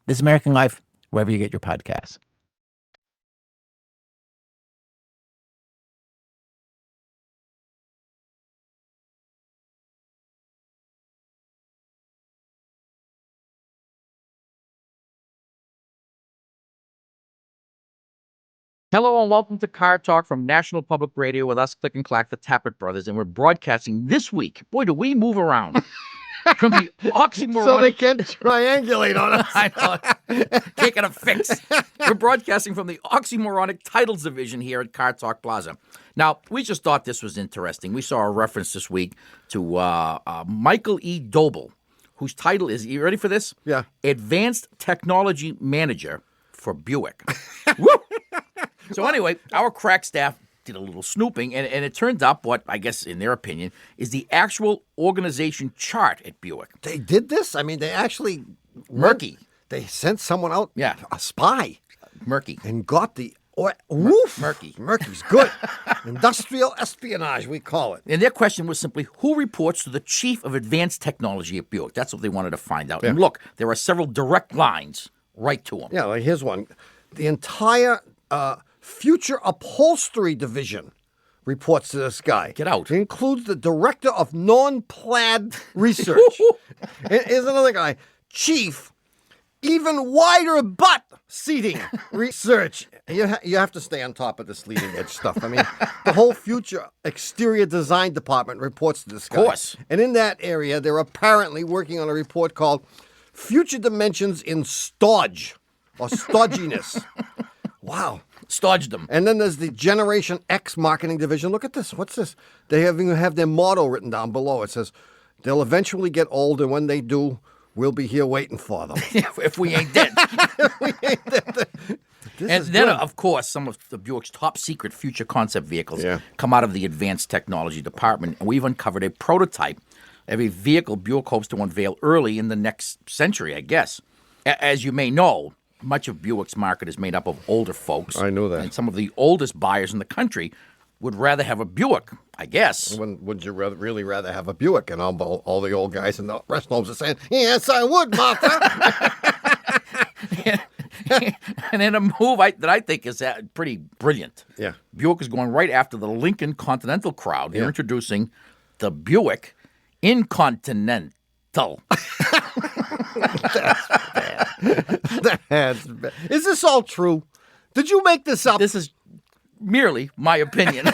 This is American Life, wherever you get your podcasts. Hello and welcome to Car Talk from National Public Radio with us, Click and Clack, the Tappet Brothers, and we're broadcasting this week. Boy, do we move around from the oxymoron. So they can triangulate on us. I know. Can't get a fix. We're broadcasting from the oxymoronic titles division here at Car Talk Plaza. Now, we just thought this was interesting. We saw a reference this week to Michael E. Doble, whose title is, you ready for this? Yeah. Advanced Technology Manager for Buick. Woo! So anyway, our crack staff did a little snooping, and it turned up what, I guess, in their opinion, is the actual organization chart at Buick. They did this? I mean, they actually... Murky. They sent someone out, Yeah. a spy, Murky. and got the... Woof. Murky. Murky's good. Industrial espionage, we call it. And their question was simply, who reports to the chief of advanced technology at Buick? That's what they wanted to find out. Yeah. And look, there are several direct lines right to him. Yeah, like here's one. The entire future upholstery division reports to this guy. Get out. It includes the director of non-plaid research. And here's another guy. Chief, even wider butt seating research. You have to stay on top of this leading edge stuff. I mean, the whole future exterior design department reports to this guy. Of course. And in that area, they're apparently working on a report called Future Dimensions in Stodge or Stodginess. Wow. Stodged them. And then there's the Generation X marketing division. Look at this. What's this? They even have their motto written down below. It says, they'll eventually get old, and when they do, we'll be here waiting for them. If we ain't dead. This And is then, good. of course, some of the Buick's top secret future concept vehicles Yeah. come out of the advanced technology department. And we've uncovered a prototype of a vehicle Buick hopes to unveil early in the next century, I guess. As you may know, much of Buick's market is made up of older folks. I knew that. And some of the oldest buyers in the country would rather have a Buick, I guess. Would you really rather have a Buick? And all the old guys in the rest homes are saying, yes, I would, Martha. And in a move that I think is pretty brilliant. Yeah. Buick is going right after the Lincoln Continental crowd. They're Yeah. introducing the Buick Incontinental. That's bad. Is this all true? Did you make this up? This is merely my opinion.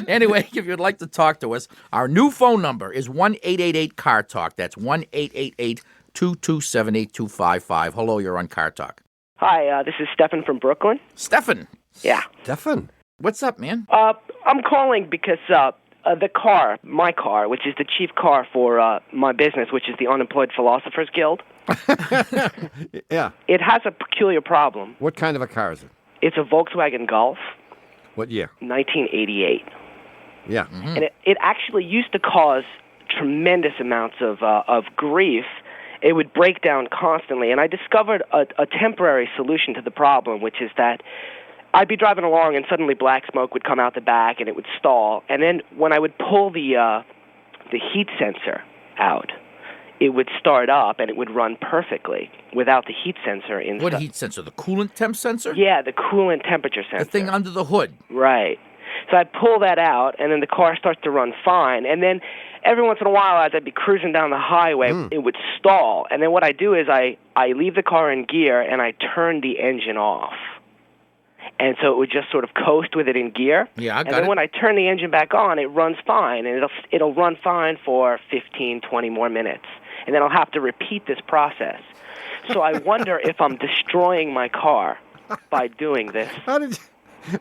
Anyway, if you'd like to talk to us, our new phone number is 1-888-CAR-TALK. That's 1-888-227-8255. Hello, you're on Car Talk. Hi, this is Stefan from Brooklyn. Stefan, Yeah. Stefan. what's up, man? I'm calling because the car, my car, which is the chief car for my business, which is the Unemployed Philosophers Guild, Yeah. it has a peculiar problem. What kind of a car is it? It's a Volkswagen Golf, What year? 1988. Yeah. And it actually used to cause tremendous amounts of grief. It would break down constantly. And I discovered a temporary solution to the problem, which is that I'd be driving along and suddenly black smoke would come out the back and it would stall. And then when I would pull the heat sensor out, it would start up and it would run perfectly without the heat sensor inside. What heat sensor? The coolant temp sensor? Yeah, the coolant temperature sensor. The thing under the hood. Right. So I'd pull that out, and then the car starts to run fine. And then every once in a while, as I'd be cruising down the highway, it would stall. And then what I do is I leave the car in gear, and I turn the engine off. And so it would just sort of coast with it in gear. Yeah, I got And then it. when I turn the engine back on, it runs fine, and it'll run fine for 15, 20 more minutes. And then I'll have to repeat this process. So I wonder if I'm destroying my car by doing this.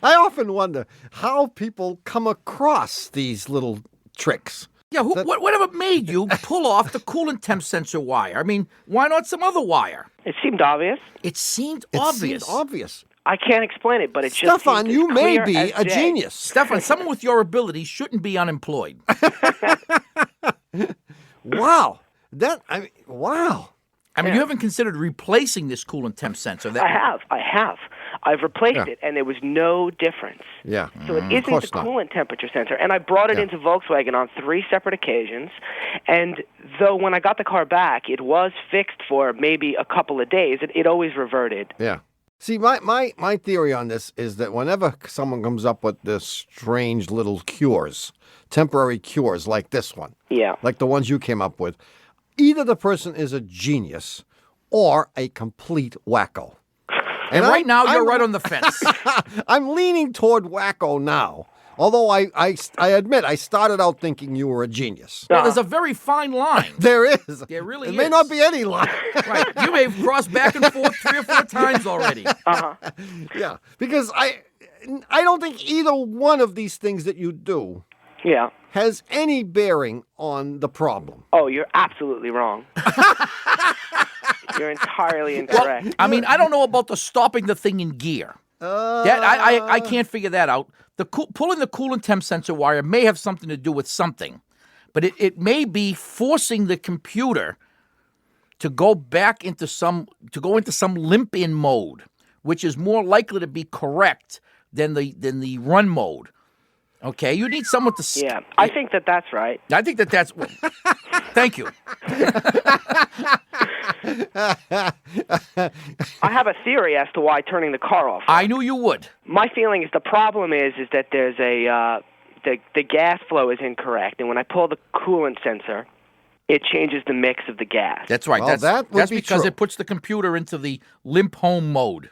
I often wonder how people come across these little tricks. Yeah, whatever made you pull off the coolant temp sensor wire? I mean, why not some other wire? It seemed obvious. It seemed It obvious. seems obvious. I can't explain it, but it just Stefan, seems you as may clear be as a day. genius. Stefan, someone with your abilities shouldn't be unemployed. Wow. Wow. I mean, you haven't considered replacing this coolant temp sensor. I have. I've replaced Yeah. it, and there was no difference. Yeah. So it isn't the course not. coolant temperature sensor. And I brought it Yeah. into Volkswagen on 3 separate occasions. And though when I got the car back, it was fixed for maybe a couple of days, it always reverted. Yeah. See, my theory on this is that whenever someone comes up with this strange little cures, temporary cures like this one, Yeah. like the ones you came up with, either the person is a genius or a complete wacko. And right now, you're I'm- right on the fence. I'm leaning toward wacko now. Although I admit I started out thinking you were a genius. Well, there's a very fine line. There is. There really It is. may not be any line. Right. You may have crossed back and forth 3 or 4 times already. Yeah, because I don't think either one of these things that you do Yeah. has any bearing on the problem. Oh, you're absolutely wrong. You're entirely incorrect. I mean, I don't know about the stopping the thing in gear. That I can't figure that out. Pulling the coolant temp sensor wire may have something to do with something, but it may be forcing the computer to go into some limp-in mode, which is more likely to be correct than the run mode. Okay, you need someone to. Yeah, I think that's right. I think that's. Well, thank you. I have a theory as to why turning the car off. I knew you would. My feeling is the problem is that there's the gas flow is incorrect, and when I pull the coolant sensor, it changes the mix of the gas. That's right. Well, that would that's be because true. it puts the computer into the limp home mode.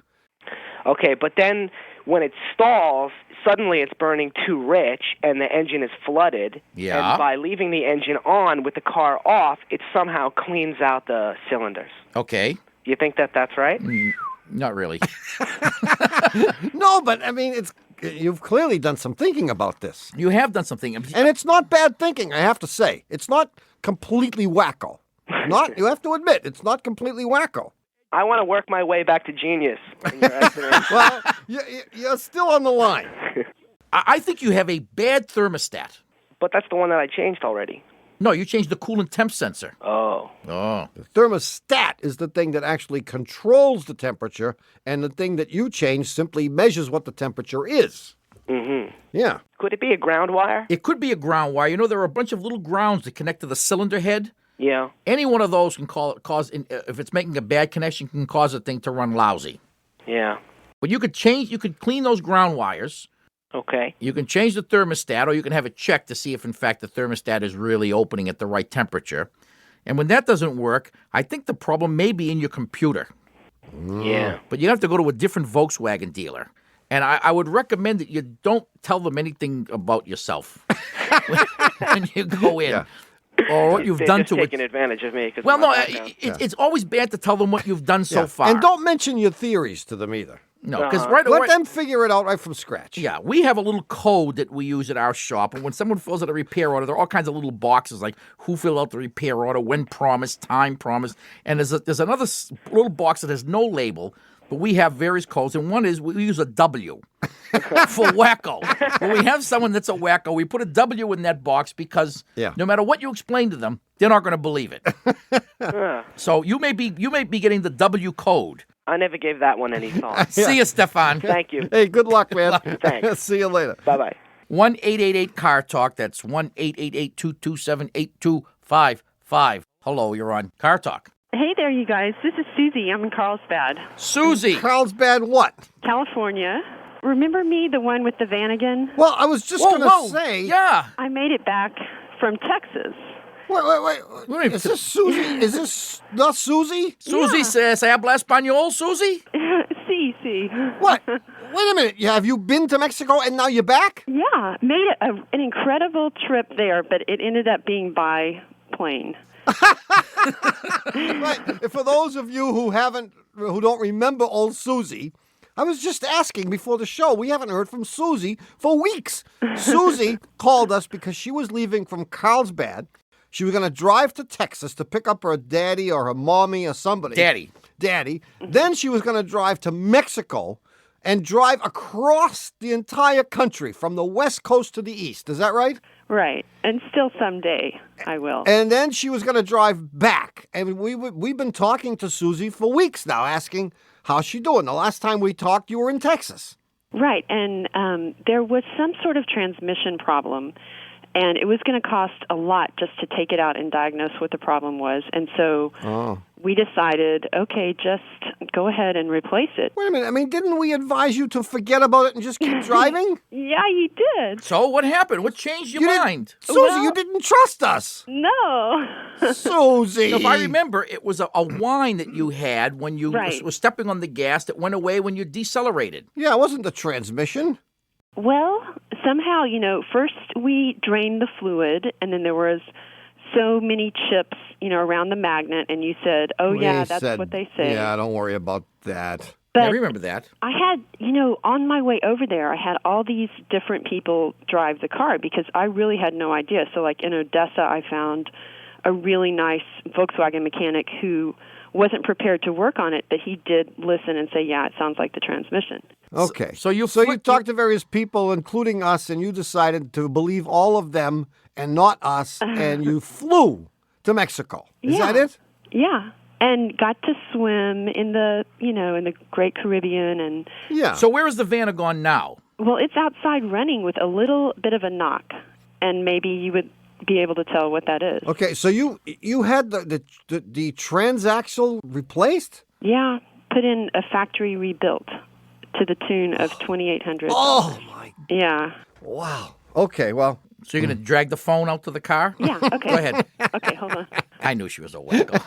Okay, but then when it stalls, suddenly it's burning too rich and the engine is flooded. Yeah. And by leaving the engine on with the car off, it somehow cleans out the cylinders. Okay. You think that's right? Not really. No, but I mean, you've clearly done some thinking about this. You have done something. And it's not bad thinking, I have to say. It's not completely wacko. You have to admit, it's not completely wacko. I want to work my way back to genius. In your estimation. Well, you're still on the line. I think you have a bad thermostat. But that's the one that I changed already. No, you changed the coolant temp sensor. Oh. Oh. The thermostat is the thing that actually controls the temperature, and the thing that you change simply measures what the temperature is. Mm-hmm. Yeah. Could it be a ground wire? It could be a ground wire. You know, there are a bunch of little grounds that connect to the cylinder head. Yeah. Any one of those can cause, if it's making a bad connection, can cause a thing to run lousy. Yeah. But you could clean those ground wires. Okay. You can change the thermostat, or you can have it checked to see if, in fact, the thermostat is really opening at the right temperature. And when that doesn't work, I think the problem may be in your computer. Yeah. But you have to go to a different Volkswagen dealer. And I would recommend that you don't tell them anything about yourself when you go in. Yeah. Or what you've They're done just to taking it. advantage of me. Well, no, it's always bad to tell them what you've done so Yeah. far. And don't mention your theories to them either. No, because right Let away. them figure it out right from scratch. Yeah, we have a little code that we use at our shop, and when someone fills out a repair order, there are all kinds of little boxes like who filled out the repair order, when promised, time promised, and there's another little box that has no label, but we have various codes, and one is we use a W for wacko. When we have someone that's a wacko, we put a W in that box because no matter what you explain to them, they're not going to believe it. So you may be getting the W code. I never gave that one any thought. See you, Stefan. Thank you. Hey, good luck, man. Thanks. See you later. Bye-bye. 1-888-CAR-TALK. That's 1-888-227-8255. Hello, you're on Car Talk. Hey there, you guys. This is Susie. I'm in Carlsbad, Susie. Carlsbad what? California. Remember me, the one with the van again? Well, I was just going to say... Yeah. I made it back from Texas. Wait. Is this Susie? Is this not Susie? Susie says, habla español, Susie? See. What? Wait a minute. Have you been to Mexico and now you're back? Yeah, made an incredible trip there, but it ended up being by plane. Right. For those of you who don't remember old Susie, I was just asking before the show. We haven't heard from Susie for weeks. Susie called us because she was leaving from Carlsbad. She was going to drive to Texas to pick up her daddy or her mommy or somebody. Daddy. Then she was going to drive to Mexico and drive across the entire country from the west coast to the east. Is that right? Right, and still someday I will. And then she was going to drive back. And we've been talking to Susie for weeks now, asking how's she doing? The last time we talked, you were in Texas. Right, and there was some sort of transmission problem, and it was going to cost a lot just to take it out and diagnose what the problem was. And so we decided, okay, just go ahead and replace it. Wait a minute. I mean, didn't we advise you to forget about it and just keep driving? Yeah, you did. So what happened? What changed your mind? Susie, you didn't trust us. No. Susie. So if I remember, it was a whine that you had when you were stepping on the gas that went away when you decelerated. Yeah, it wasn't the transmission. Well, somehow, first we drained the fluid, and then there was so many chips, around the magnet, and you said, that's what they say. Yeah, don't worry about that. But I remember that. I had, on my way over there, I had all these different people drive the car because I really had no idea. So, like in Odessa, I found a really nice Volkswagen mechanic who wasn't prepared to work on it, but he did listen and say, yeah, it sounds like the transmission. Okay. So you talked to various people, including us, and you decided to believe all of them and not us, and you flew to Mexico. Is that it? Yeah. And got to swim in the, in the Great Caribbean. And yeah. So where is the van gone now? Well, it's outside running with a little bit of a knock, and maybe you would be able to tell what that is. Okay, so you had the transaxle replaced? Yeah, put in a factory rebuilt to the tune of $2,800. Oh my! Yeah. Wow. Okay, well. So you're going to drag the phone out to the car? Yeah. Okay. Go ahead. Okay, hold on. I knew she was a wacko.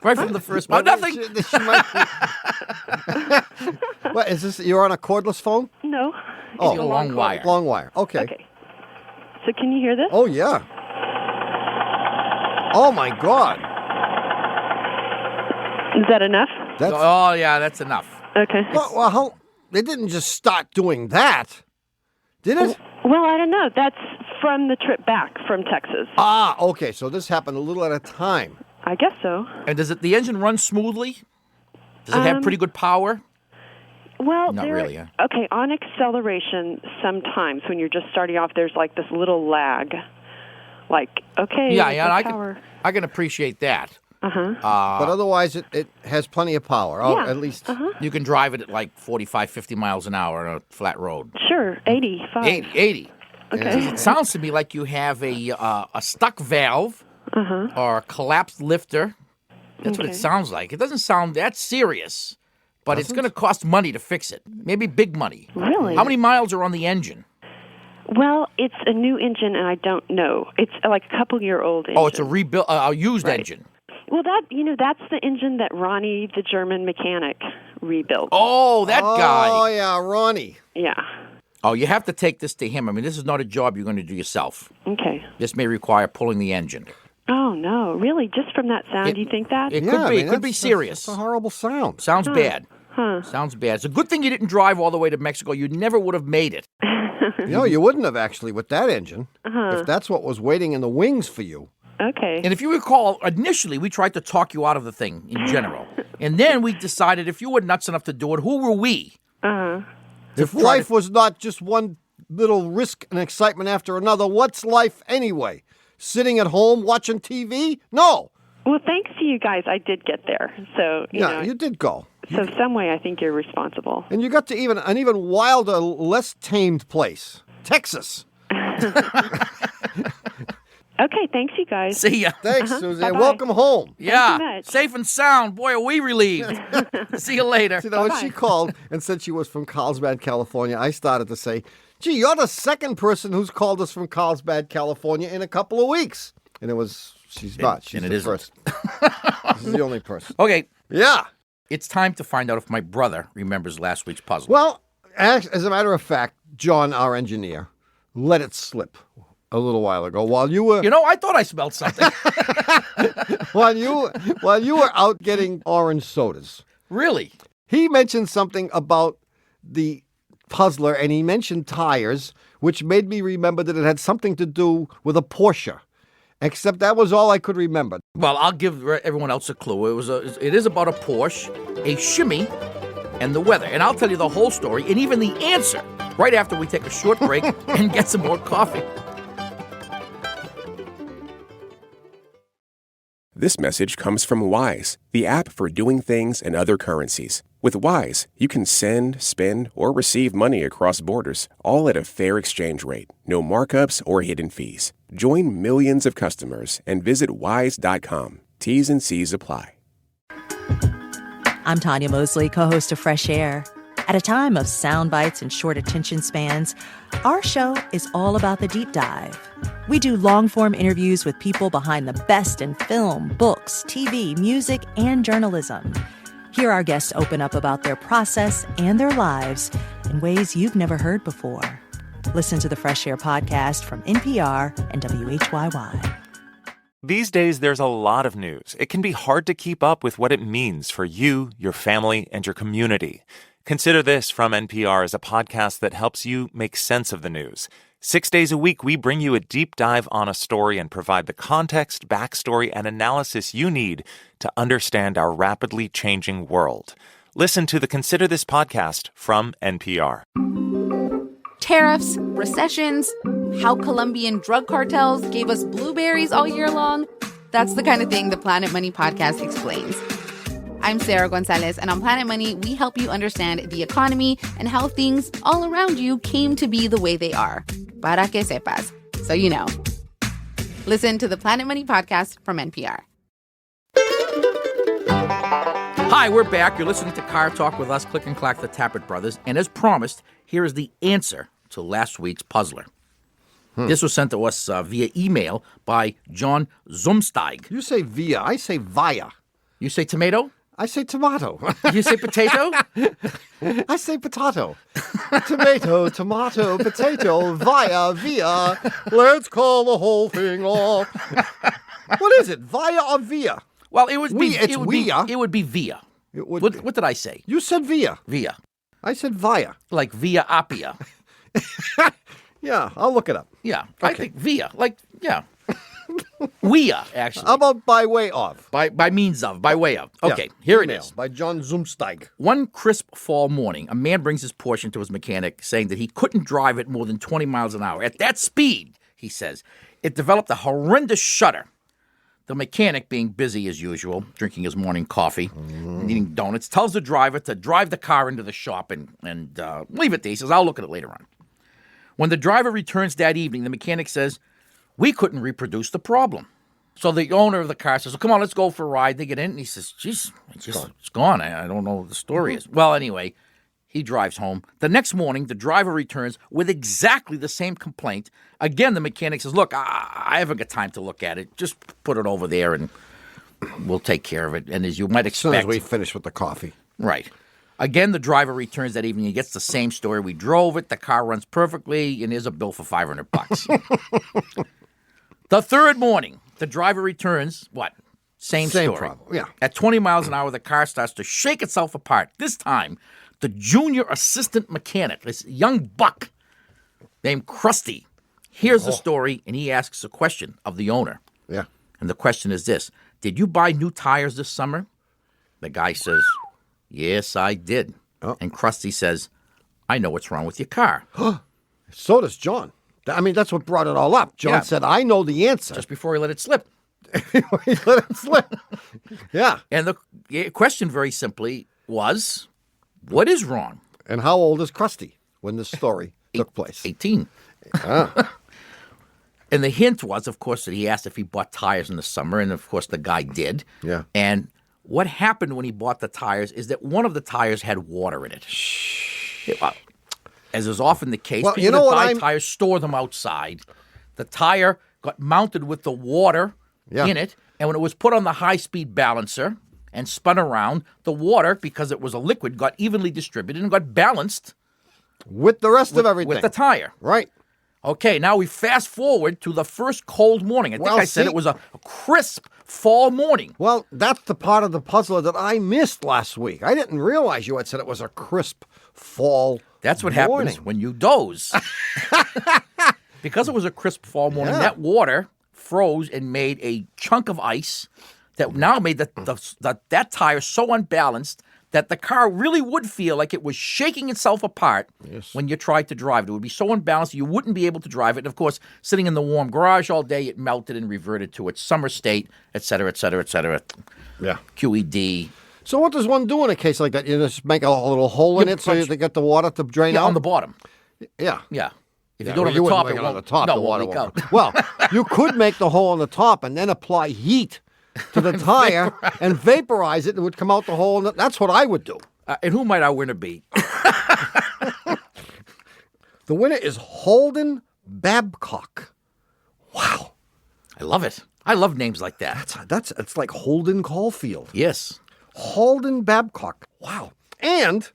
Right from the first moment. Nothing. She might be... What is this? You're on a cordless phone? No. Oh, a long wire. Long wire. Okay. Okay. So can you hear this? Oh, yeah. Oh, my God. Is that enough? Oh, yeah, that's enough. Okay. Well, they didn't just start doing that, did it? Well, I don't know. That's from the trip back from Texas. Ah, okay. So this happened a little at a time. I guess so. And does the engine run smoothly? Does it have pretty good power? Well, Not really, yeah. Okay, on acceleration, sometimes when you're just starting off, there's like this little lag. Like, okay, yeah, power. I can appreciate that. But otherwise, it has plenty of power. Yeah. At least. You can drive it at like 45, 50 miles an hour on a flat road. Sure, 85. 80. Okay. It sounds to me like you have a stuck valve or a collapsed lifter. That's what it sounds like. It doesn't sound that serious, but it's going to cost money to fix it. Maybe big money. Really? How many miles are on the engine? Well, it's a new engine, and I don't know. It's like a couple-year-old engine. Oh, it's a used engine. Well, that's the engine that Ronnie, the German mechanic, rebuilt. Oh, that guy. Oh, yeah, Ronnie. Yeah. Oh, you have to take this to him. I mean, this is not a job you're going to do yourself. Okay. This may require pulling the engine. Oh, no. Really? Just from that sound, you think that? It could be. It could be serious. It's a horrible sound. Sounds bad. Sounds bad. It's a good thing you didn't drive all the way to Mexico. You never would have made it. You wouldn't have actually with that engine if that's what was waiting in the wings for you. Okay. And if you recall, initially we tried to talk you out of the thing in general. And then we decided if you were nuts enough to do it, who were we? If life was not just one little risk and excitement after another, what's life anyway? Sitting at home watching TV? No. Well, thanks to you guys, I did get there. So, you did go. So some way I think you're responsible. And you got to an even wilder, less tamed place. Texas. Okay, thanks, you guys. See ya. Thanks, Suzanne. Bye-bye. Welcome home. Yeah. Thank you much. Safe and sound. Boy, are we relieved. See you later. See, now, when she called and said she was from Carlsbad, California, I started to say, gee, you're the second person who's called us from Carlsbad, California in a couple of weeks. And she's not. She's and it the isn't. first. This is the only person. Okay. Yeah. It's time to find out if my brother remembers last week's puzzle. Well, as a matter of fact, John, our engineer, let it slip a little while ago while you were I thought I smelled something. while you were out getting orange sodas. Really? He mentioned something about the puzzler, and he mentioned tires, which made me remember that it had something to do with a Porsche. Except that was all I could remember. Well, I'll give everyone else a clue. It is about a Porsche, a shimmy, and the weather. And I'll tell you the whole story and even the answer right after we take a short break and get some more coffee. This message comes from Wise, the app for doing things in other currencies. With Wise, you can send, spend, or receive money across borders, all at a fair exchange rate. No markups or hidden fees. Join millions of customers and visit wise.com. T's and C's apply. I'm Tanya Mosley, co-host of Fresh Air. At a time of sound bites and short attention spans, our show is all about the deep dive. We do long-form interviews with people behind the best in film, books, TV, music, and journalism. Hear our guests open up about their process and their lives in ways you've never heard before. Listen to the Fresh Air podcast from NPR and WHYY. These days, there's a lot of news. It can be hard to keep up with what it means for you, your family, and your community. Consider This from NPR as a podcast that helps you make sense of the news. 6 days a week, we bring you a deep dive on a story and provide the context, backstory, and analysis you need to understand our rapidly changing world. Listen to the Consider This podcast from NPR. Tariffs, recessions, how Colombian drug cartels gave us blueberries all year long. That's the kind of thing the Planet Money podcast explains. I'm Sarah Gonzalez, and on Planet Money, we help you understand the economy and how things all around you came to be the way they are. Para que sepas, so you know. Listen to the Planet Money podcast from NPR. Hi, we're back. You're listening to Car Talk with us, Click and Clack, the Tappert brothers. And as promised, here is the answer to last week's puzzler. This was sent to us via email by John Zumsteig. You say via. I say via. You say tomato? I say tomato. You say potato? I say potato. Tomato, tomato, potato, via. Let's call the whole thing off. What is it, via or via? Well, it would be It's via. It would be via. It would What did I say? You said via. Via. I said via. Like via Appia. Yeah, I'll look it up. Yeah. I think via. Like, yeah. Via, actually. How about by way of? By means of, by way of. Okay, Yeah. here Email it is. by John Zumsteig. One crisp fall morning, a man brings his Porsche to his mechanic, saying that he couldn't drive it more than 20 miles an hour. At that speed, he says, it developed a horrendous shudder. The mechanic, being busy as usual, drinking his morning coffee and eating donuts, tells the driver to drive the car into the shop and leave it there. He says, I'll look at it later on. When the driver returns that evening, the mechanic says, we couldn't reproduce the problem. So the owner of the car says, well, come on, let's go for a ride. They get in, and he says, geez, it's gone. I don't know what the story is. Well, anyway, he drives home. The next morning, the driver returns with exactly the same complaint. Again, the mechanic says, look, I haven't got time to look at it. Just put it over there, and we'll take care of it. And as you might As soon expect. as we finish with the coffee. Right. Again, the driver returns that evening. He gets the same story. We drove it. The car runs perfectly, and here's a bill for $500. The third morning, the driver returns, what? Same story. Problem, yeah. At 20 miles an hour, the car starts to shake itself apart. This time, the junior assistant mechanic, this young buck named Krusty, hears the story, and he asks a question of the owner. Yeah. And the question is this: did you buy new tires this summer? The guy says, yes, I did. Oh. And Krusty says, I know what's wrong with your car. So does John. I mean, that's what brought it all up. John Yeah. said, I know the answer. Just before he let it slip. He let it slip. Yeah. And the question very simply was, what is wrong? And how old is Krusty when this story took place? 18. And the hint was, of course, that he asked if he bought tires in the summer, and of course the guy did. Yeah. And what happened when he bought the tires is that one of the tires had water in it. As is often the case, Well, people you know that what buy I'm- tires store them outside. The tire got mounted with the water Yeah. in it, and when it was put on the high-speed balancer and spun around, the water, because it was a liquid, got evenly distributed and got balanced With the rest of everything. with the tire. Right. Okay, now we fast forward to the first cold morning. I think Well, I said see- it was a crisp fall morning. Well, that's the part of the puzzle that I missed last week. I didn't realize you had said it was a crisp fall That's what morning. happens when you doze. Because it was a crisp fall morning, Yeah. that water froze and made a chunk of ice that now made that tire so unbalanced that the car really would feel like it was shaking itself apart when you tried to drive it. It would be so unbalanced you wouldn't be able to drive it. And, of course, sitting in the warm garage all day, it melted and reverted to its summer state, et cetera, et cetera, et cetera. Yeah. QED. So what does one do in a case like that? You just make a little hole in it so you get the water to drain out? On the bottom. Yeah. Yeah. If Yeah, you do it on the top, it on won't. the top. No, The it water won't won't. leak out. Well, you could make the hole on the top and then apply heat to the tire and vaporize it, and it would come out the hole. That's what I would do. And who might our winner be? The winner is Holden Babcock. Wow. I love it. I love names like that. It's like Holden Caulfield. Yes. Holden Babcock. Wow. And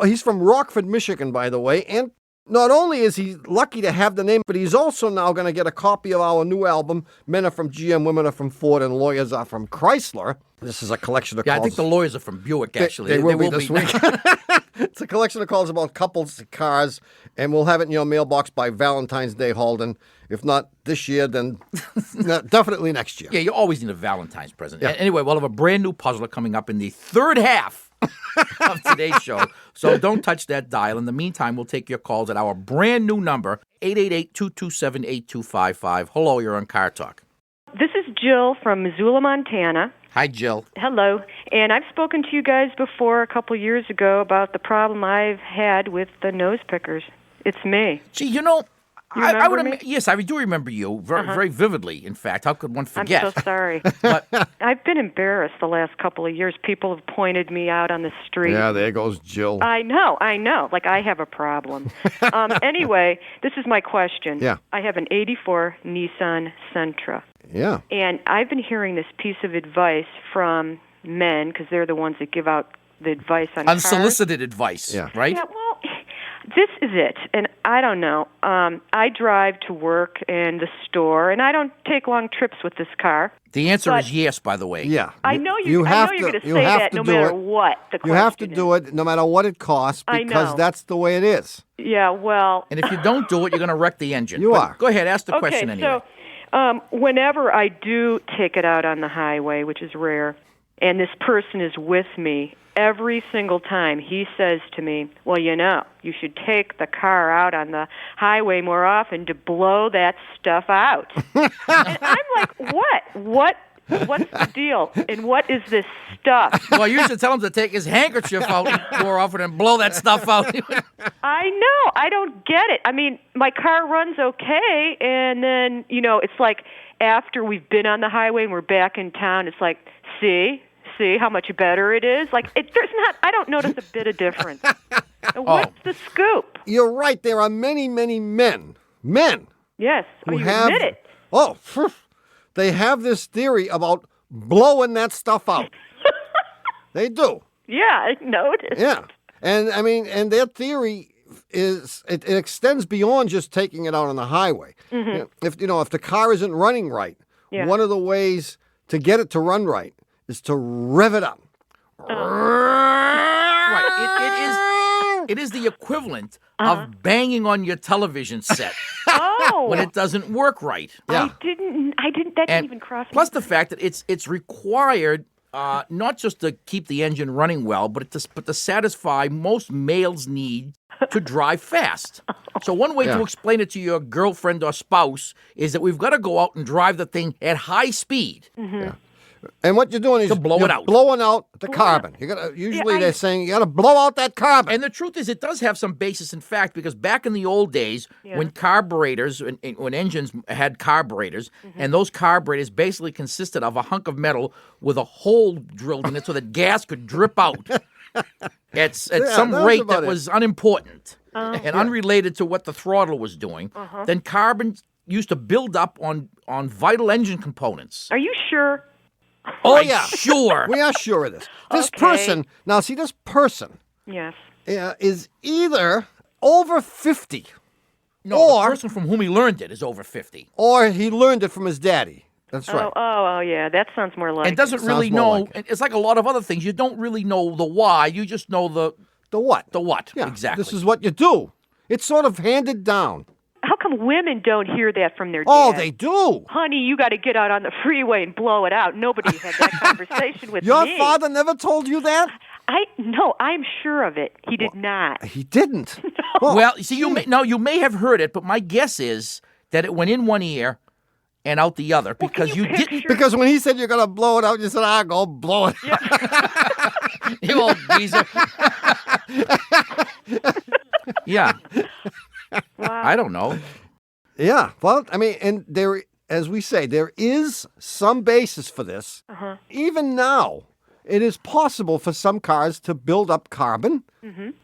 he's from Rockford, Michigan, by the way. And not only is he lucky to have the name, but he's also now going to get a copy of our new album, Men Are From GM, Women Are From Ford, and Lawyers Are From Chrysler. This is a collection of calls. I think the lawyers are from Buick, actually. They will be this week. It's a collection of calls about couples, cars, and we'll have it in your mailbox by Valentine's Day, Holden. If not this year, then definitely next year. Yeah, you always need a Valentine's present. Yeah. Anyway, we'll have a brand new puzzler coming up in the third half of today's show. So don't touch that dial. In the meantime, we'll take your calls at our brand new number, 888-227-8255. Hello, you're on Car Talk. This is Jill from Missoula, Montana. Hi, Jill. Hello. And I've spoken to you guys before a couple years ago about the problem I've had with the nose pickers. It's me. Gee, you know, You I remember would me? Yes, I do remember you very vividly, in fact. How could one forget? I'm so sorry. But I've been embarrassed the last couple of years. People have pointed me out on the street. Yeah, there goes Jill. I know. Like I have a problem. Anyway, this is my question. Yeah. I have an 84 Nissan Sentra. Yeah. And I've been hearing this piece of advice from men, because they're the ones that give out the advice on cars. unsolicited advice, right? Yeah, well, this is it. And I don't know. I drive to work and the store, and I don't take long trips with this car. The answer is yes, by the way. Yeah. I know you're going to say that no matter what the question You have to do it no matter what it costs, I because know. that's the way it is. Yeah, well. And if you don't do it, you're going to wreck the engine. You But are. Go ahead, ask the Okay, question anyway. so whenever I do take it out on the highway, which is rare, and this person is with me, every single time he says to me, well, you know, you should take the car out on the highway more often to blow that stuff out. And I'm like, what? What's the deal? And what is this stuff? Well, you should tell him to take his handkerchief out more often and blow that stuff out. I know. I don't get it. I mean, my car runs okay, and then, you know, it's like after we've been on the highway and we're back in town, it's like, see how much better it is? Like, I don't notice a bit of difference. What's the scoop? You're right. There are many, many men. Yes. Who you have, admit it. They have this theory about blowing that stuff out. They do. Yeah, I noticed. Yeah. And I mean, and their theory is it extends beyond just taking it out on the highway. Mm-hmm. If the car isn't running right, Yeah. one of the ways to get it to run right is to rev it up. Right. It is the equivalent of banging on your television set Oh. when it doesn't work right. Yeah. That didn't even cross Plus my the fact that it's required not just to keep the engine running well, but to satisfy most males' need to drive fast. So one way to explain it to your girlfriend or spouse is that we've got to go out and drive the thing at high speed. Yeah. And what you're doing is To blow you're it out. blowing out the carbon. You got usually they're saying you got to blow out that carbon. And the truth is, it does have some basis in fact, because back in the old days, when carburetors, when engines had carburetors, and those carburetors basically consisted of a hunk of metal with a hole drilled in it so that gas could drip out at some that's rate about that it. was unimportant and unrelated to what the throttle was doing, then carbon used to build up on vital engine components. Are you sure? Oh, I'm yeah. sure. We are sure of this. This Okay. person, this person Yes. is either over 50 No, or- the person from whom he learned it is over 50. or he learned it from his daddy. That's right. Oh, yeah. That sounds more like And doesn't really Sounds more know. like it. It's like a lot of other things. You don't really know the why. You just know the The what? what. Yeah, Exactly. This is what you do. It's sort of handed down. How come women don't hear that from their Oh, dad. they do. Honey, you got to get out on the freeway and blow it out. Nobody had that conversation with Your me. father never told you that? No, I'm sure of it. He did not. He didn't. Well, see, you may have heard it, but my guess is that it went in one ear and out the other because you didn't. Because when he said you're going to blow it out, you said, I'll go blow it out. You old geezer. Yeah. Wow. I don't know. Yeah. Well, I mean, and there, as we say, there is some basis for this. Uh-huh. Even now, it is possible for some cars to build up carbon,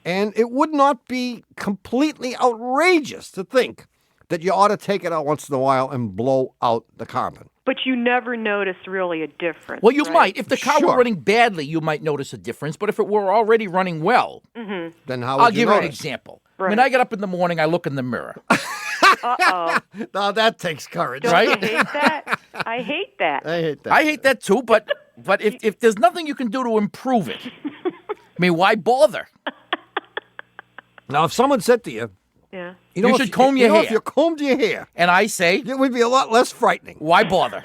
and it would not be completely outrageous to think that you ought to take it out once in a while and blow out the carbon. But you never notice really a difference. Well, you right? might. If the car Sure. were running badly, you might notice a difference. But if it were already running well, Then how would I'll you give you an notice? example. Right. When I get up in the morning, I look in the mirror. Uh-oh. Now that takes courage. Don't Right? you hate that? I hate that. I hate that. I hate that too, but if there's nothing you can do to improve it, I mean, why bother? Now, if someone said to you, Yeah. You if should comb your If hair. you combed your hair, And I say, it would be a lot less frightening. why bother?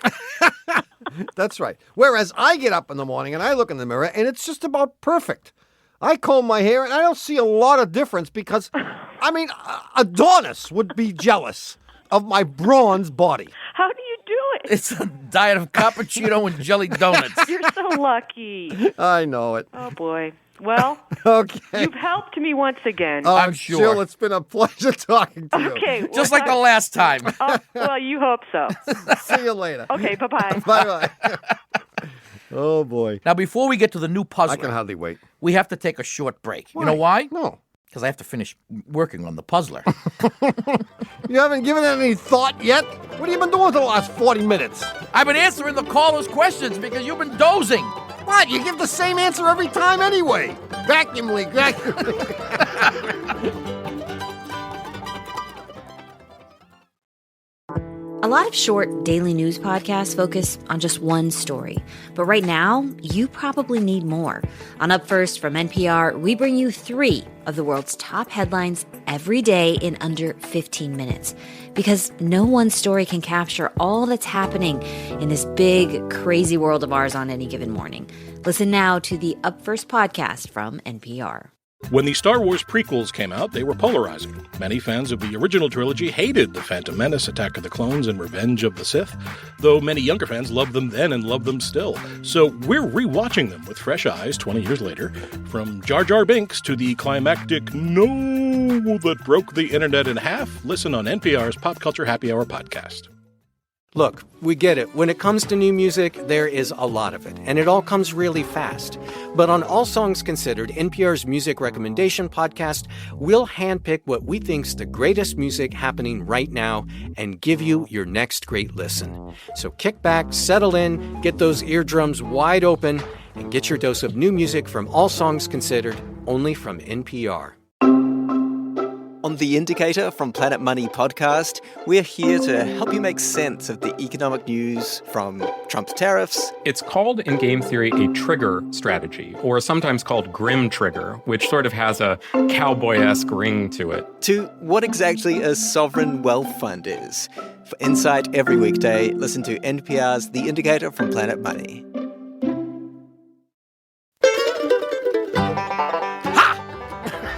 That's right. Whereas I get up in the morning and I look in the mirror and it's just about perfect. I comb my hair and I don't see a lot of difference because, I mean, Adonis would be jealous of my bronze body. How do you do it? It's a diet of cappuccino and jelly donuts. You're so lucky. I know it. Oh, boy. Well, Okay. you've helped me once again. I'm sure. Jill, it's been a pleasure talking to you. Okay. Just like the last time. Well, you hope so. See you later. Okay, bye-bye. Bye-bye. Oh, boy. Now, before we get to the new I puzzler, can hardly wait. we have to take a short break. You know why? No. Because I have to finish working on the puzzler. You haven't given it any thought yet? What have you been doing for the last 40 minutes? I've been answering the callers' questions because you've been dozing. What? You give the same answer every time anyway. Vacuum leak. Vacuum leak. A lot of short daily news podcasts focus on just one story. But right now, you probably need more. On Up First from NPR, we bring you 3 of the world's top headlines every day in under 15 minutes. Because no one story can capture all that's happening in this big, crazy world of ours on any given morning. Listen now to the Up First podcast from NPR. When the Star Wars prequels came out, they were polarizing. Many fans of the original trilogy hated The Phantom Menace, Attack of the Clones, and Revenge of the Sith, though many younger fans loved them then and love them still. So we're rewatching them with fresh eyes 20 years later, from Jar Jar Binks to the climactic no that broke the internet in half. Listen on NPR's Pop Culture Happy Hour podcast. Look, we get it. When it comes to new music, there is a lot of it, and it all comes really fast. But on All Songs Considered, NPR's music recommendation podcast, we'll handpick what we think's the greatest music happening right now and give you your next great listen. So kick back, settle in, get those eardrums wide open, and get your dose of new music from All Songs Considered, only from NPR. On The Indicator from Planet Money podcast, we're here to help you make sense of the economic news from Trump's tariffs. It's called in game theory a trigger strategy, or sometimes called grim trigger, which sort of has a cowboy-esque ring to it. To what exactly a sovereign wealth fund is. For insight every weekday, listen to NPR's The Indicator from Planet Money.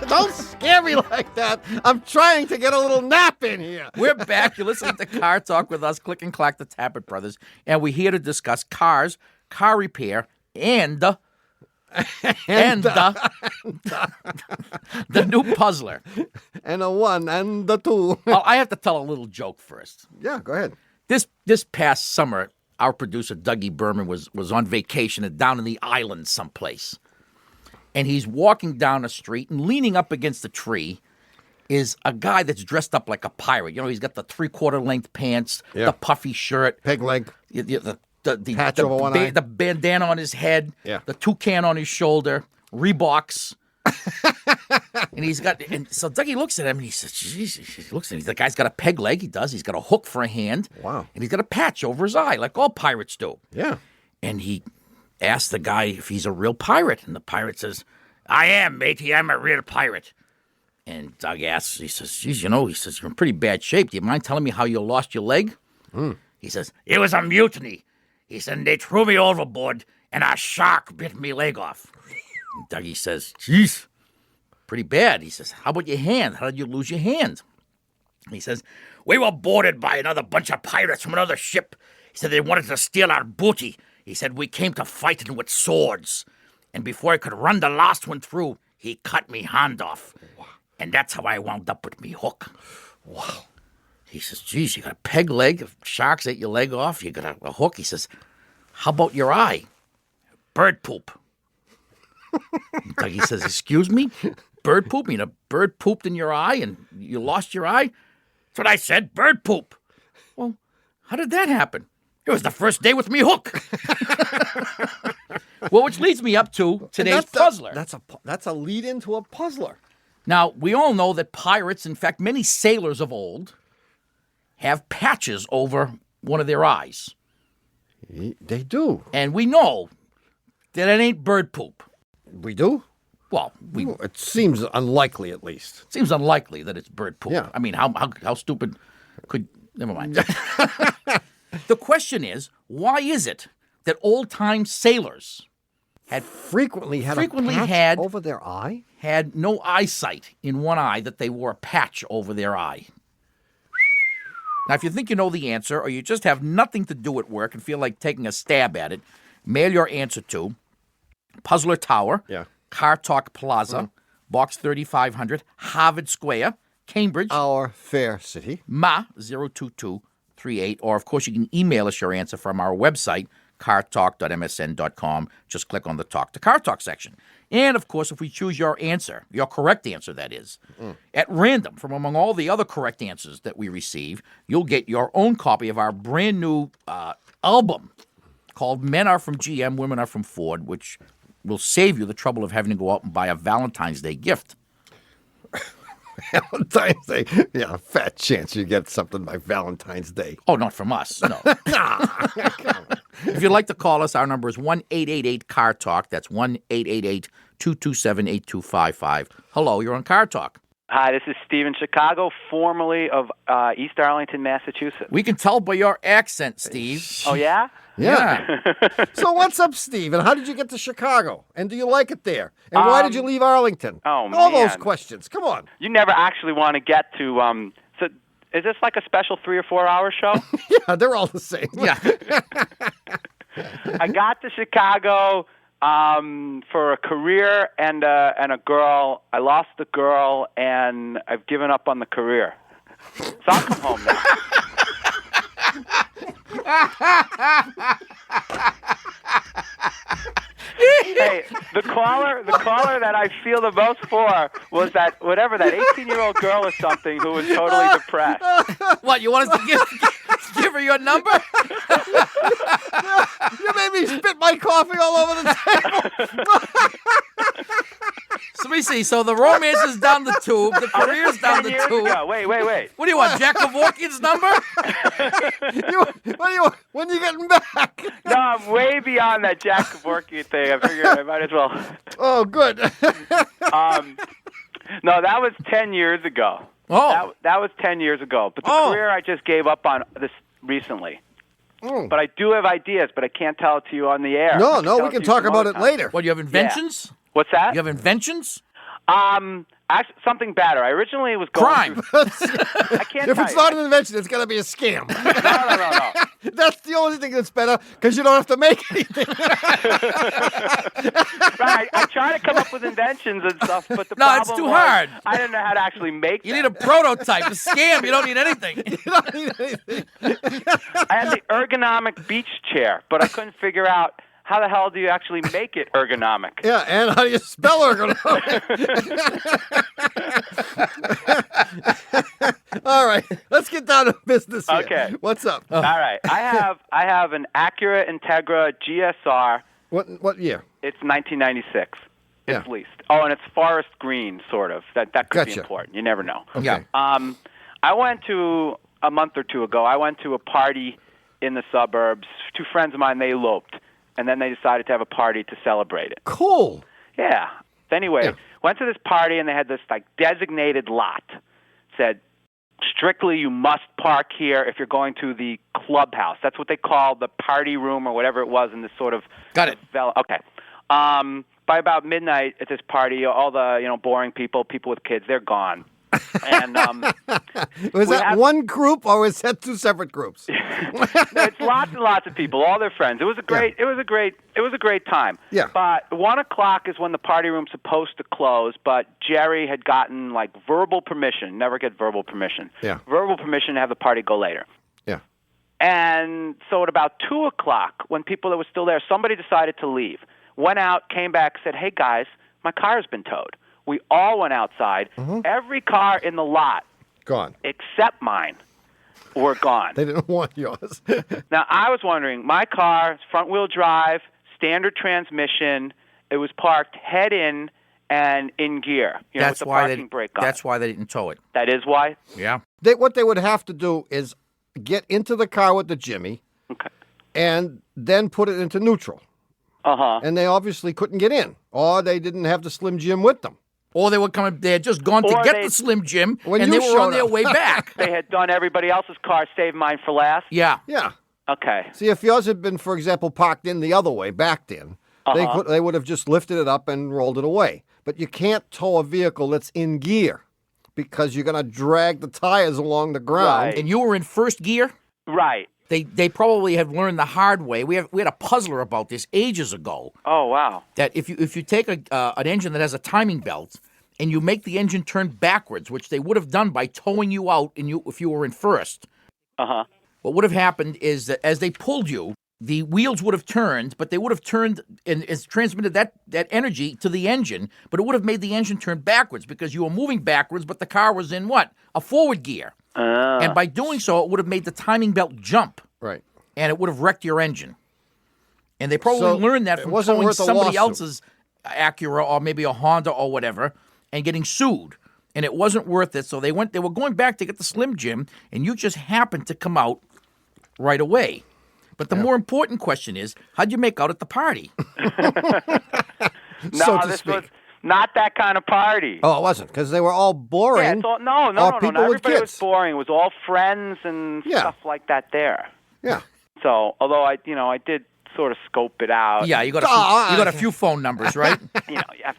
Don't scare me like that. I'm trying to get a little nap in here. We're back. You're listening to Car Talk with us, Click and Clack, the Tappet Brothers, and we're here to discuss cars, car repair, and the new puzzler. And a 1 and a 2. Oh, I have to tell a little joke first. Yeah, go ahead. This past summer, our producer, Dougie Berman, was on vacation down in the islands someplace. And he's walking down the street, and leaning up against a tree is a guy that's dressed up like a pirate. You know, he's got the 3/4 length pants, the puffy shirt, peg leg, the patch over one eye, the bandana on his head, yeah, the toucan on his shoulder, Reeboks. And so Dougie looks at him and he says, Jesus, he looks at him. The guy's got a peg leg. He does. He's got a hook for a hand. Wow. And he's got a patch over his eye, like all pirates do. Yeah. And he asked the guy if he's a real pirate. And the pirate says, I am, matey. I'm a real pirate. And Doug asks, he says, geez, he says, you're in pretty bad shape. Do you mind telling me how you lost your leg? He says, it was a mutiny. He said, they threw me overboard and a shark bit me leg off. And Dougie says, geez, pretty bad. He says, how about your hand? How did you lose your hand? He says, we were boarded by another bunch of pirates from another ship. He said they wanted to steal our booty. He said we came to fighting with swords. And before I could run the last one through, he cut me hand off. Wow. And that's how I wound up with me hook. Wow. He says, geez, you got a peg leg. If sharks ate your leg off, you got a hook. He says, how about your eye? Bird poop. Dougie says, excuse me? Bird poop? You mean a bird pooped in your eye and you lost your eye? That's what I said, bird poop. Well, how did that happen? It was the first day with me hook. Well, which leads me up to today's puzzler. That's a lead into a puzzler. Now, we all know that pirates, in fact, many sailors of old, have patches over one of their eyes. They do. And we know that it ain't bird poop. We do? Well, it seems unlikely, at least. It seems unlikely that it's bird poop. Yeah. I mean, how stupid could... Never mind. The question is, why is it that old-time sailors frequently had a patch over their eye? Had no eyesight in one eye, that they wore a patch over their eye? Now, if you think you know the answer, or you just have nothing to do at work and feel like taking a stab at it, mail your answer to Puzzler Tower, Car Talk Plaza, Box 3500, Harvard Square, Cambridge. Our fair city. Ma 02238. Or, of course, you can email us your answer from our website, cartalk.msn.com. Just click on the Talk to Car Talk section. And, of course, if we choose your answer, your correct answer, that is, at random from among all the other correct answers that we receive, you'll get your own copy of our brand new album called Men Are From GM, Women Are From Ford, which will save you the trouble of having to go out and buy a Valentine's Day gift. Valentine's Day? Yeah, fat chance you get something by Valentine's Day. Oh, not from us, no. If you'd like to call us, our number is 1-888-CAR-TALK. That's 1-888-227-8255. Hello, you're on Car Talk. Hi, this is Steve in Chicago, formerly of East Arlington, Massachusetts. We can tell by your accent, Steve. Oh, yeah? Yeah. So what's up, Steve? And how did you get to Chicago? And do you like it there? And why did you leave Arlington? Oh, All man. those questions. Come on. You never actually want to get to... So is this like a special 3 or 4 hour show? Yeah, they're all the same. Yeah. I got to Chicago for a career and a girl. I lost the girl, and I've given up on the career. So I'll come home now. Hey, the caller that I feel the most for was that 18-year-old girl or something who was totally depressed. What, you want us to give her your number? You made me spit my coffee all over the table. So let me see. So the romance is down the tube. The career's down the tube. Wait. What do you want, Jack Kevorkian's number? When are you getting back? No, I'm way beyond that Jack Kevorkian thing. I figured I might as well. Oh, good. No, that was 10 years ago. Oh. That was 10 years ago. But the career I just gave up on this recently. But I do have ideas, but I can't tell it to you on the air. No, we can talk about it later. What, you have inventions? Yeah. What's that? You have inventions? Actually, something better. I originally was going crime. I can't If tell it's you. not an invention, it's going to be a scam. No. That's the only thing that's better, because you don't have to make anything. Right. I try to come up with inventions and stuff, but the No, problem it's too was hard. I didn't know how to actually make You them. need a prototype. A scam. You don't need anything. I had the ergonomic beach chair, but I couldn't figure out how the hell do you actually make it ergonomic? Yeah, and how do you spell ergonomic? All right, let's get down to business here. Okay. What's up? All right. I have an Acura Integra GSR. What year? It's 1996. Yeah. It's leased. Oh, and it's forest green, sort of. That could be Gotcha. important. You never know. Okay. I went to, a month or two ago, I went to a party in the suburbs. Two friends of mine, they eloped. And then they decided to have a party to celebrate it. Cool. Yeah. Anyway, Went to this party, and they had this like designated lot. Said, strictly you must park here if you're going to the clubhouse. That's what they call the party room or whatever it was in this sort of... Got it. Okay. By about midnight at this party, all the boring people with kids, they're gone. And was that one group or was that two separate groups? No, it's lots and lots of people, all their friends. It was a great time. Yeah. But 1:00 is when the party room's supposed to close. But Jerry had gotten like verbal permission. Never get verbal permission. Yeah. Verbal permission to have the party go later. Yeah. And so at about 2:00, when people that were still there, somebody decided to leave. Went out, came back, said, "Hey guys, my car's been towed." We all went outside. Mm-hmm. Every car in the lot, gone, except mine, were gone. They didn't want yours. Now, I was wondering, my car, front-wheel drive, standard transmission, it was parked head-in and in gear, with the parking brake on. That's why they didn't tow it. That is why? Yeah. What they would have to do is get into the car with the Jimmy and then put it into neutral. Uh-huh. And they obviously couldn't get in, or they didn't have the Slim Jim with them. Or they were coming. They had just gone to get the Slim Jim, and they were on their way back. They had done everybody else's car, saved mine for last? Yeah. Yeah. Okay. See, if yours had been, for example, parked in the other way, backed in, they would have just lifted it up and rolled it away. But you can't tow a vehicle that's in gear because you're going to drag the tires along the ground. Right. And you were in first gear? Right. They probably have learned the hard way. We had a puzzler about this ages ago. Oh, wow. That if you take an engine that has a timing belt and you make the engine turn backwards, which they would have done by towing you out if you were in first. Uh-huh. What would have happened is that as they pulled you, the wheels would have turned, but they would have turned and it's transmitted that energy to the engine, but it would have made the engine turn backwards because you were moving backwards, but the car was in what? A forward gear. And by doing so, it would have made the timing belt jump. Right. And it would have wrecked your engine. And they probably learned that from towing somebody else's Acura or maybe a Honda or whatever and getting sued. And it wasn't worth it. So they were going back to get the Slim Jim, and you just happened to come out right away. But the more important question is, how'd you make out at the party? This was not that kind of party. Oh, it wasn't, because they were all boring. Yeah, it's all, no. Everybody was boring. It was all friends and stuff like that there. Yeah. So, although I did sort of scope it out. Yeah, you got a few phone numbers, right? You have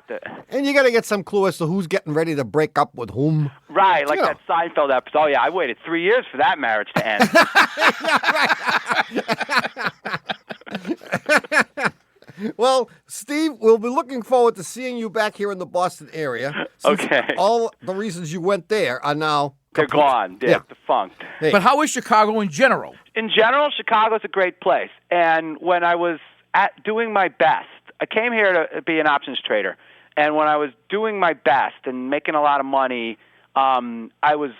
to. And you got to get some clue as to who's getting ready to break up with whom. Right, like that Seinfeld episode. Oh, yeah, I waited 3 years for that marriage to end. Well, Steve, we'll be looking forward to seeing you back here in the Boston area. Okay. All the reasons you went there are now They're gone. They're defunct. Hey. But how is Chicago in general? In general, Chicago's a great place. And when I was doing my best, I came here to be an options trader. And when I was doing my best and making a lot of money, I was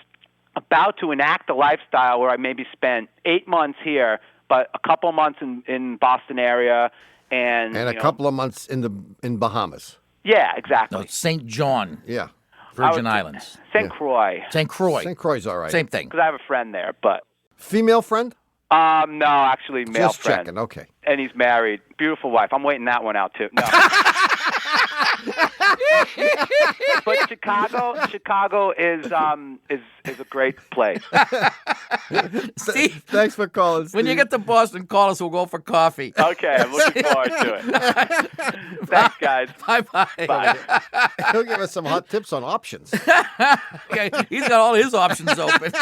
about to enact a lifestyle where I maybe spent 8 months here, but a couple months in Boston area, and a couple of months in Bahamas. Yeah, exactly. No, St. John. Yeah. Virgin Islands. St. Croix. St. Croix. St. Croix's all right. Same thing. Because I have a friend there, but... Female friend? No, actually male Just friend. checking, okay. And he's married. Beautiful wife. I'm waiting that one out, too. No. But Chicago is a great place. Steve, thanks for calling, Steve. When you get to Boston, call us. We'll go for coffee. Okay, I'm looking forward to it. Thanks, guys. Bye-bye. Bye. He'll give us some hot tips on options. Okay, he's got all his options open.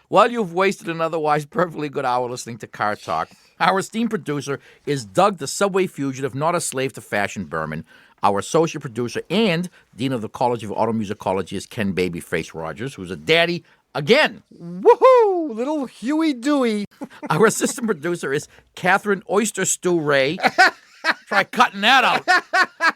While you've wasted an otherwise perfectly good hour listening to Car Talk, our esteemed producer is Doug, the Subway fugitive, not a slave to fashion Berman. Our associate producer and dean of the College of Automusicology is Ken Babyface Rogers, who's a daddy again. Woohoo! Little Huey Dewey. Our assistant producer is Catherine Oyster Stew Ray. Try cutting that out.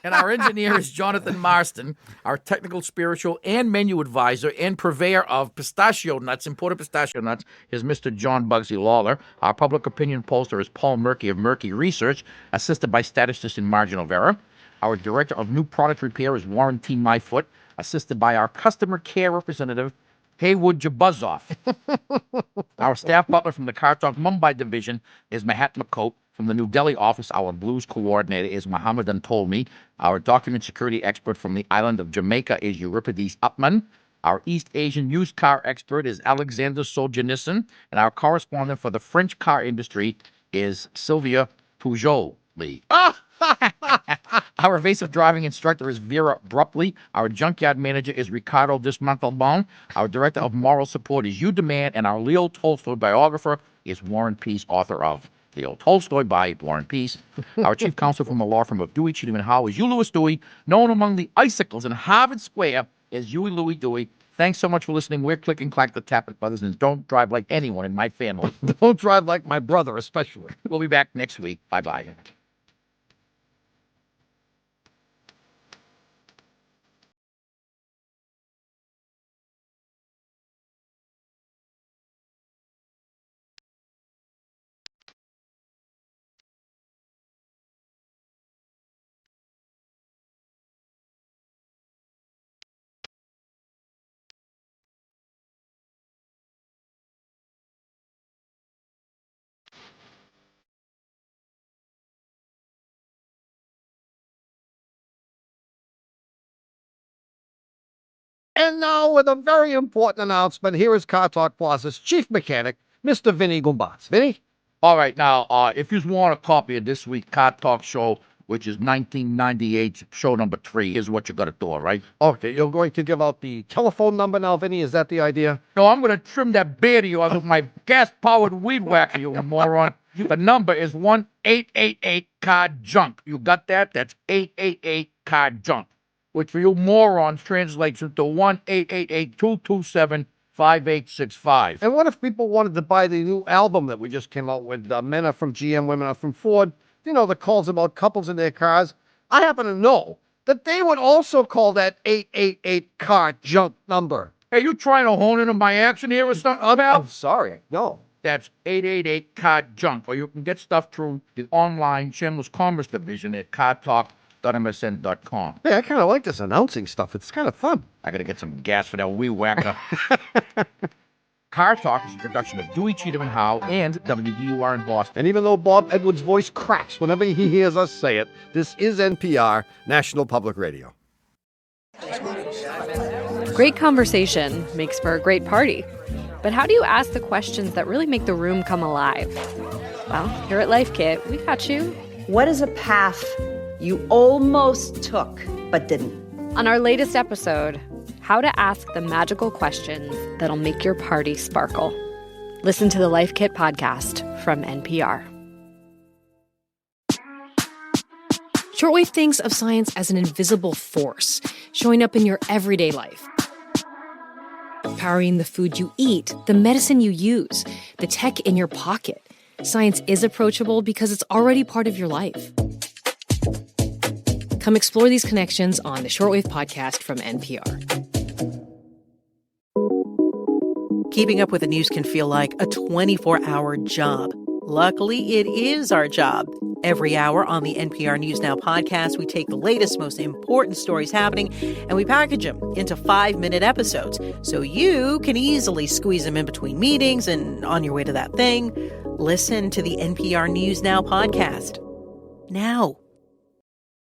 And our engineer is Jonathan Marston. Our technical, spiritual, and menu advisor and purveyor of pistachio nuts, imported pistachio nuts, is Mr. John Bugsy Lawler. Our public opinion pollster is Paul Murky of Murky Research, assisted by statistist in margin of error. Our director of new product repair is Warren T. Myfoot, assisted by our customer care representative, Haywood Jabuzzoff. Our staff butler from the Car Talk Mumbai division is Mahatma Coat, From the New Delhi office, our blues coordinator is Mohammedan Tolmi. Our document security expert from the island of Jamaica is Euripides Upman. Our East Asian used car expert is Alexander Solzhenitsyn. And our correspondent for the French car industry is Sylvia Pujoli. Our evasive driving instructor is Vera Brupley. Our junkyard manager is Ricardo Dismantelbaum. Our director of moral support is Hugh Demand. And our Leo Tolstoy biographer is Warren Peace, author of Leo Tolstoy by Warren Peace. Our chief counsel from the law firm of Dewey, Cheatham & Howe is Hugh Louis Dewey, known among the icicles in Harvard Square as Huey Louie Dewey. Thanks so much for listening. We're Click and Clack, the Tappet Brothers, and don't drive like anyone in my family. Don't drive like my brother, especially. We'll be back next week. Bye-bye. And now, with a very important announcement, here is Car Talk Plaza's chief mechanic, Mr. Vinny Gumbaz. Vinny? All right, now, if you want a copy of this week's Car Talk show, which is 1998, show number 3, here's what you got to do, all right? Okay, you're going to give out the telephone number now, Vinny? Is that the idea? No, I'm going to trim that beard of yours with my gas-powered weed whacker, you moron. The number is 1-888-CAR-JUNK. You got that? That's 888-CAR-JUNK. Which for you morons translates into 1-888-227-5865. And what if people wanted to buy the new album that we just came out with, Men Are From GM, Women Are From Ford? You know, the calls about couples in their cars. I happen to know that they would also call that 888-CAR-JUNK number. Hey, you trying to hone in on my action here or something, pal? I'm sorry. No. That's 888-CAR-JUNK. Or you can get stuff through the online shameless commerce division at cartalk.msn.com. Hey, I kind of like this announcing stuff. It's kind of fun. I got to get some gas for that weed whacker. Car Talk is a production of Dewey, Cheatham & Howe and WDUR in Boston. And even though Bob Edwards' voice cracks whenever he hears us say it, this is NPR, National Public Radio. Great conversation makes for a great party. But how do you ask the questions that really make the room come alive? Well, here at Life Kit, we got you. What is a path you almost took but didn't? On our latest episode, how to ask the magical questions that'll make your party sparkle. Listen to the Life Kit podcast from NPR. Shortwave thinks of science as an invisible force, showing up in your everyday life. Powering the food you eat, the medicine you use, the tech in your pocket. Science is approachable because it's already part of your life. Come explore these connections on the Shortwave podcast from NPR. Keeping up with the news can feel like a 24-hour job. Luckily, it is our job. Every hour on the NPR News Now podcast, we take the latest, most important stories happening, and we package them into 5-minute episodes so you can easily squeeze them in between meetings and on your way to that thing. Listen to the NPR News Now podcast. Now.